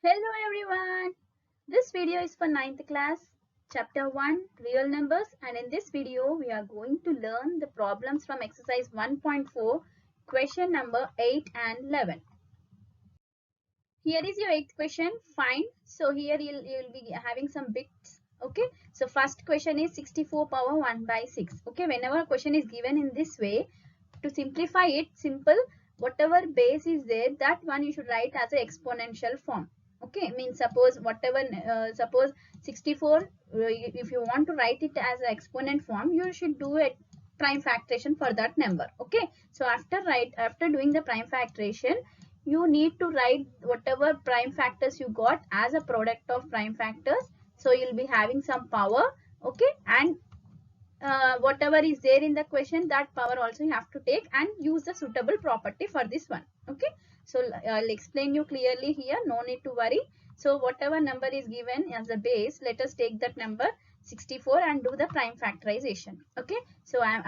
Hello everyone! This video is for 9th class, chapter 1 real numbers, and in this video we are going to learn the problems from exercise 1.4 question number 8 and 11. Here is your 8th question, find. So here you'll be having some bits. Okay, so first question is 64 power 1 by 6. Okay, whenever a question is given in this way, to simplify it, simple, whatever base is there, that one you should write as an exponential form. Okay, means suppose whatever, suppose 64, if you want to write it as an exponent form, you should do a prime factoration for that number. Okay, so after doing the prime factoration, you need to write whatever prime factors you got as a product of prime factors. So you'll be having some power. Okay, and whatever is there in the question, that power also you have to take and use the suitable property for this one. Okay, so I'll explain you clearly here, no need to worry. So whatever number is given as a base, let us take that number 64 and do the prime factorization. Okay, so I'm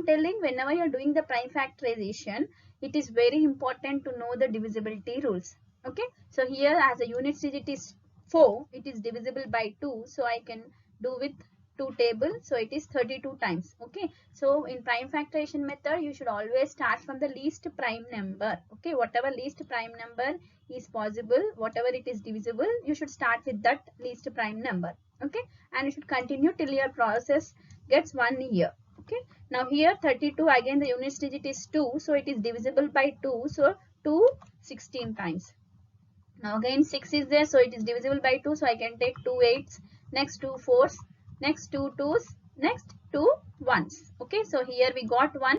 telling, whenever you're doing the prime factorization, it is very important to know the divisibility rules. Okay, so here as a unit digit is 4, it is divisible by 2, so I can do with 2 table, so it is 32 times. Okay, so in prime factorization method, you should always start from the least prime number. Okay, whatever least prime number is possible, whatever it is divisible, you should start with that least prime number. Okay, and you should continue till your process gets 1 year. Okay, now here 32, again the unit digit is 2, so it is divisible by 2, so 2 16 times. Now again 6 is there, so it is divisible by 2, so I can take 2 8s, next 2 4s, next 2 2s, next 2 1s. Okay, so here we got 1,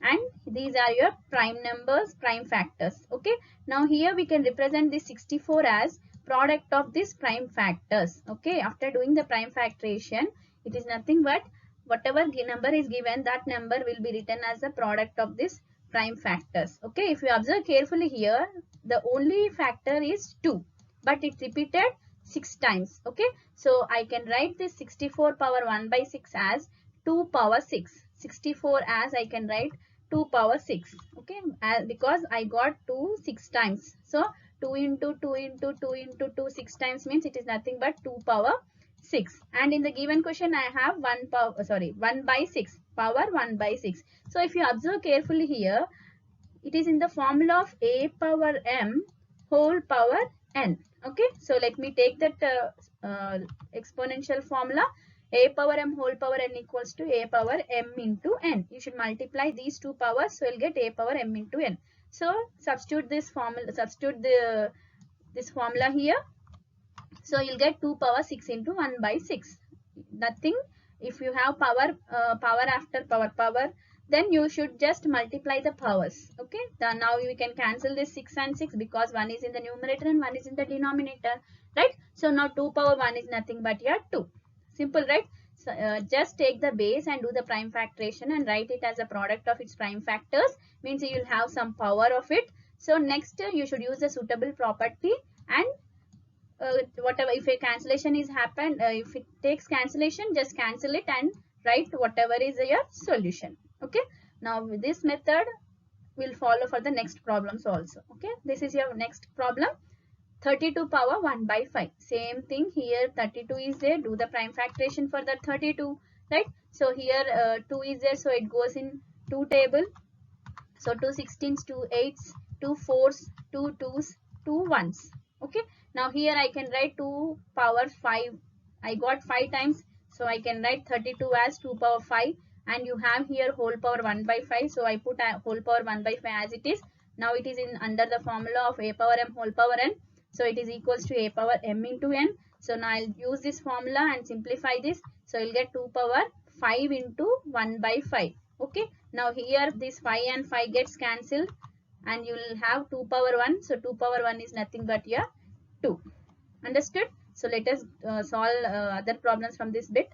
and these are your prime numbers, prime factors. Okay, now here we can represent this 64 as product of these prime factors. Okay, after doing the prime factoration, it is nothing but whatever number is given, that number will be written as a product of this prime factors. Okay, if you observe carefully here, the only factor is 2, but it's repeated 6 times. Okay, so I can write this 64 power 1 by 6 as 2 power 6. 64 as I can write 2 power 6. Okay, because I got 2 6 times. So 2 into 2 into 2 into 2 6 times means it is nothing but 2 power 6. And in the given question I have 1 power, 1 by 6, power 1 by 6. So if you observe carefully here, it is in the formula of a power m whole power n. Okay, so let me take that exponential formula. A power m whole power n equals to a power m into n. You should multiply these two powers, so you'll get a power m into n. So substitute this formula, this formula here. So you'll get 2 power 6 into 1 by 6. Nothing. If you have power after power, then you should just multiply the powers. Okay, now you can cancel this 6 and 6 because one is in the numerator and one is in the denominator, right? So now 2 power 1 is nothing but here 2. Simple, right? So just take the base and do the prime factoration and write it as a product of its prime factors, means you will have some power of it. So next you should use the suitable property, and whatever, if a cancellation is happened, if it takes cancellation, just cancel it and write whatever is your solution. Okay, now with this method will follow for the next problems also. Okay, this is your next problem. 32 power 1 by 5, same thing here. 32 is there, do the prime factoration for the 32, right? So here 2 is there, so it goes in 2 table. So 2 16s, 2 8s, 2 4s, 2 2s, 2 1s. Okay, now here I can write 2 power 5. I got 5 times, so I can write 32 as 2 power 5, and you have here whole power 1 by 5, so I put a whole power 1 by 5 as it is. Now it is in under the formula of a power m whole power n, so it is equals to a power m into n. So now I'll use this formula and simplify this, so you'll get 2 power 5 into 1 by 5. Okay, now here this 5 and 5 gets cancelled and you will have 2 power 1. So 2 power 1 is nothing but here 2. Understood? So let us solve other problems from this bit.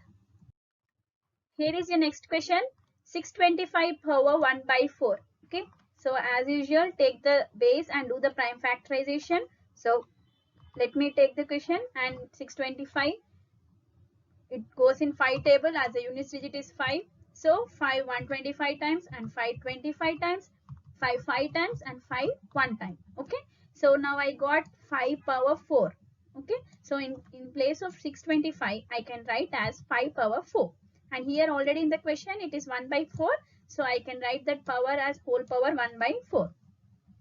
Here is your next question. 625 power 1 by 4. Okay, so as usual, take the base and do the prime factorization. So let me take the question, and 625, it goes in 5 table as the unit digit is 5. So 5 125 times, and 5 25 times, 5 5 times, and 5 1 time. Okay, so now I got 5 power 4. Okay, so in place of 625 I can write as 5 power 4, and here already in the question it is 1 by 4, so I can write that power as whole power 1 by 4.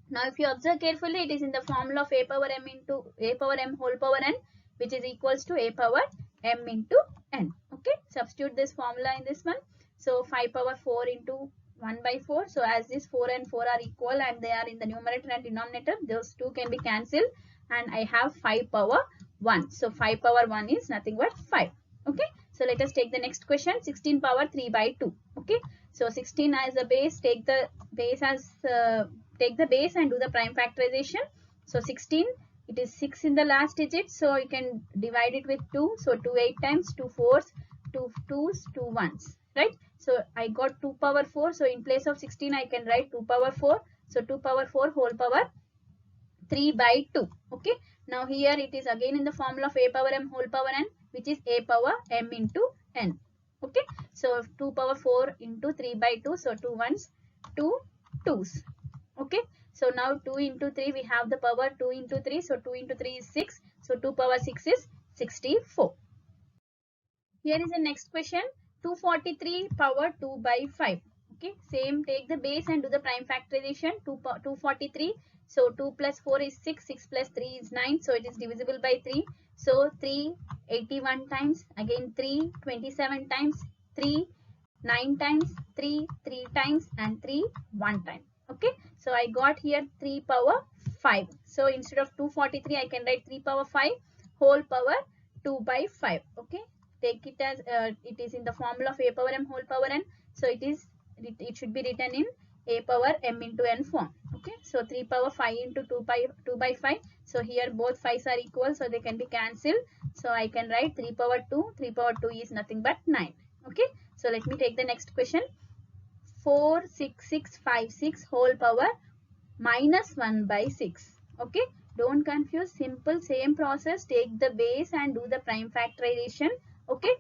Now if you observe carefully, it is in the formula of a power m into a power m whole power n, which is equals to a power m into n. Okay, substitute this formula in this one. So 5 power 4 into 1 by 4. So as this 4 and 4 are equal and they are in the numerator and denominator, those two can be cancelled, and I have 5 power 1. So 5 power 1 is nothing but 5. Okay, so let us take the next question. 16 power 3 by 2. Okay, so 16 as a base, take the base and do the prime factorization. So 16, it is 6 in the last digit, so you can divide it with 2. So 2 8 times, 2 4s, 2 2s, 2 1s, right? So I got 2 power 4. So in place of 16 I can write 2 power 4. So 2 power 4 whole power 3 by 2. Okay, now here it is again in the formula of a power m whole power n, which is a power m into n. Okay, so 2 power 4 into 3 by 2, so 2 1s, 2 2s. Okay, so now 2 into 3 we have the power 2 into 3, so 2 into 3 is 6, so 2 power 6 is 64. Here is the next question. 243 power 2 by 5. Okay, same, take the base and do the prime factorization. 243, so 2 plus 4 is 6, 6 plus 3 is 9, so it is divisible by 3. So 3 81 times, again 3 27 times, 3 9 times, 3 3 times, and 3 1 time. Okay, so I got here 3 power 5. So instead of 243 I can write 3 power 5 whole power 2 by 5. Okay, take it as it is in the formula of a power m whole power n, so it should be written in a power m into n form. Okay, so 3 power 5 into 2 by 5, so here both 5's are equal, so they can be cancelled, so I can write 3 power 2. 3 power 2 is nothing but 9. Okay, so let me take the next question. 46656 whole power minus 1 by 6. Okay, don't confuse, simple, same process. Take the base and do the prime factorization. Okay,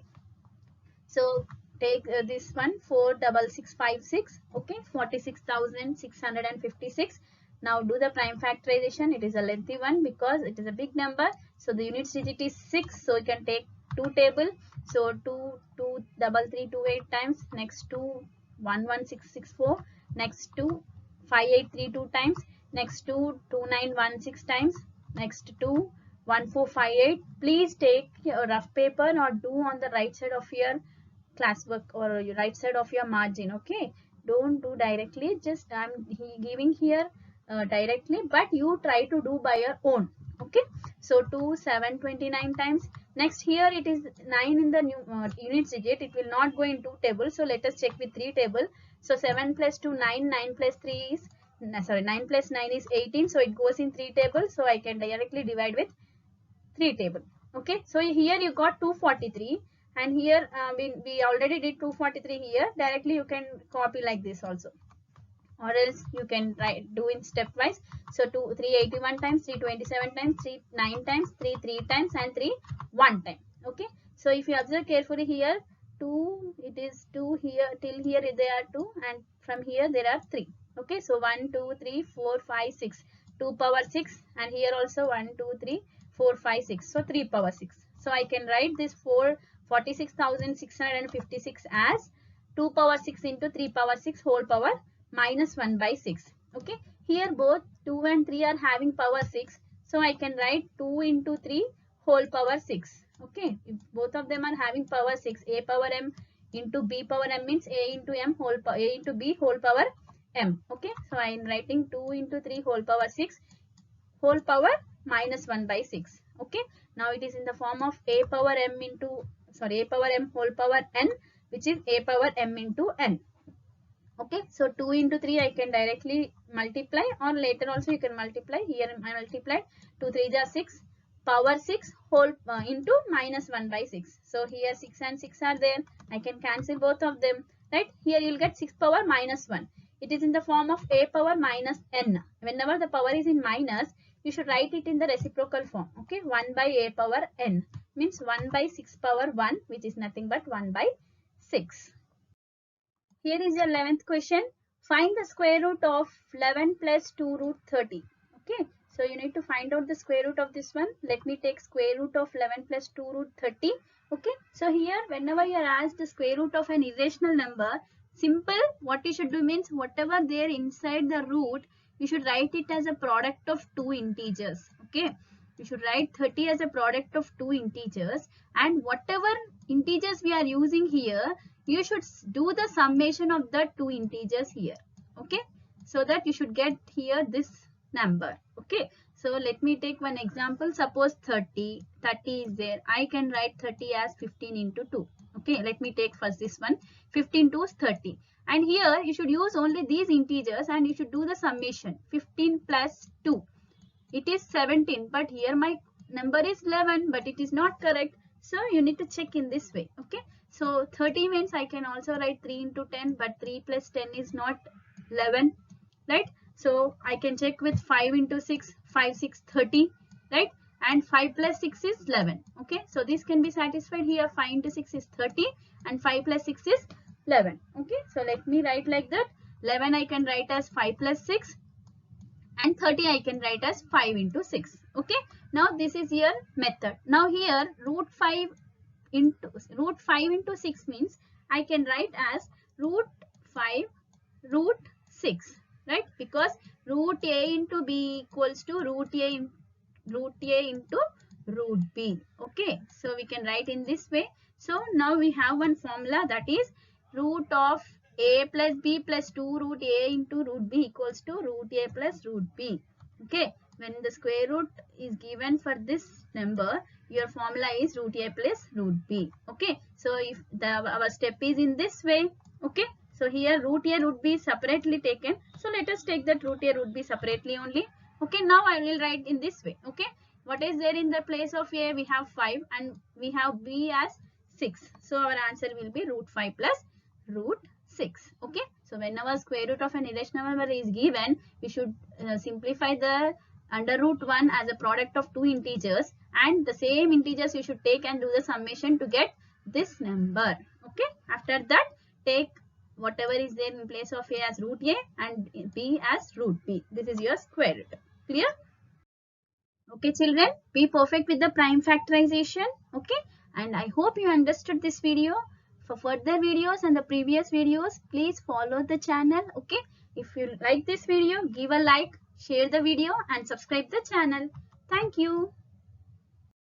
so take this one 46656. Okay, 46,656. Now do the prime factorization. It is a lengthy one because it is a big number, so the units digit is 6, so you can take 2 table. So 2 2 3 2 8 times, next 2 1 1 6 6 4, next 2 5 8 3 2 times, next 2 2 9 1 6 times, next 2 1 4 5 8. Please take a rough paper or do on the right side of your classwork or your right side of your margin. Okay, don't do directly, just I'm giving here directly, but you try to do by your own. Okay, so 2 7 29 times, next here it is 9 in the new units digit, it will not go into table, so let us check with 3 table. So 7 plus 2 9, 9 plus 3 is 9 plus 9 is 18, so it goes in 3 table, so I can directly divide with 3 table. Okay, so here you got 243, and here we already did 243 here. Directly you can copy like this also, or else you can do in stepwise. So 381 times, 327 times, 3 9 times, 3 3 times, and 3 1 time. Okay, so if you observe carefully here, 2, it is 2 here, till here there are 2, and from here there are 3. Okay, so 1 2 3 4 5 6, 2 power 6, and here also 1 2 3 4 5 6, so 3 power 6. So I can write this 46,656 as 2 power 6 into 3 power 6 whole power minus 1 by 6. Okay, here both 2 and 3 are having power 6, so I can write 2 into 3 whole power 6. Okay, if both of them are having power 6, a power m into b power m means a into m whole power, a into b whole power m. Okay, so I am writing 2 into 3 whole power 6 whole power minus 1 by 6. Okay, now it is in the form of a power m into, sorry, a power m whole power n, which is a power m into n. Okay, so 2 into 3 I can directly multiply, or later also you can multiply. Here I multiplied 2 3 are 6 power 6 whole into minus 1 by 6. So here 6 and 6 are there, I can cancel both of them, right? Here you will get 6 power minus 1. It is in the form of a power minus n. Whenever the power is in minus, you should write it in the reciprocal form. Okay, 1 by a power n means 1 by 6 power 1, which is nothing but 1 by 6. Here is your 11th question. Find the square root of 11 plus 2 root 30. Okay, So you need to find out the square root of this one. Let me take square root of 11 plus 2 root 30. Okay. So here whenever you are asked the square root of an irrational number, simple, what you should do means whatever there inside the root, you should write it as a product of two integers. Okay. You should write 30 as a product of two integers, and whatever integers we are using here, you should do the summation of the two integers here. Okay. So that you should get here this number. Okay. So let me take one example. Suppose 30 is there. I can write 30 as 15 into 2. Okay. Let me take first this one. 15 to 30. And here you should use only these integers and you should do the summation. 15 plus 2. It is 17, but here my number is 11, but it is not correct. So you need to check in this way. Okay. So 30 means I can also write 3 into 10, but 3 plus 10 is not 11, right? So I can check with 5 into 6, 5, 6, 30, right? And 5 plus 6 is 11. Okay. So this can be satisfied here. 5 into 6 is 30 and 5 plus 6 is 11. Okay. So let me write like that. 11 I can write as 5 plus 6. And 30 I can write as 5 into 6. Okay. Now this is your method. Now here root 5 into 6 means I can write as root 5 root 6, right? Because root a into b equals to root a into root b. Okay. So we can write in this way. So now we have one formula, that is root of a plus b plus 2 root a into root b equals to root a plus root b. Okay. When the square root is given for this number, your formula is root a plus root b. Okay. So if our step is in this way. Okay. So here root a root b is separately taken. So let us take that root a root b separately only. Okay. Now I will write in this way. Okay. What is there in the place of a? We have 5 and we have b as 6. So our answer will be root 5 plus root 6. Okay. So whenever square root of an irrational number is given, we should simplify the under root 1 as a product of two integers, and the same integers you should take and do the summation to get this number. Okay. After that, take whatever is there in place of a as root a and b as root b. This is your square root. Clear? Okay children, be perfect with the prime factorization. Okay. And I hope you understood this video. For further videos and the previous videos, please follow the channel. Okay. If you like this video, give a like, share the video and subscribe the channel. Thank you.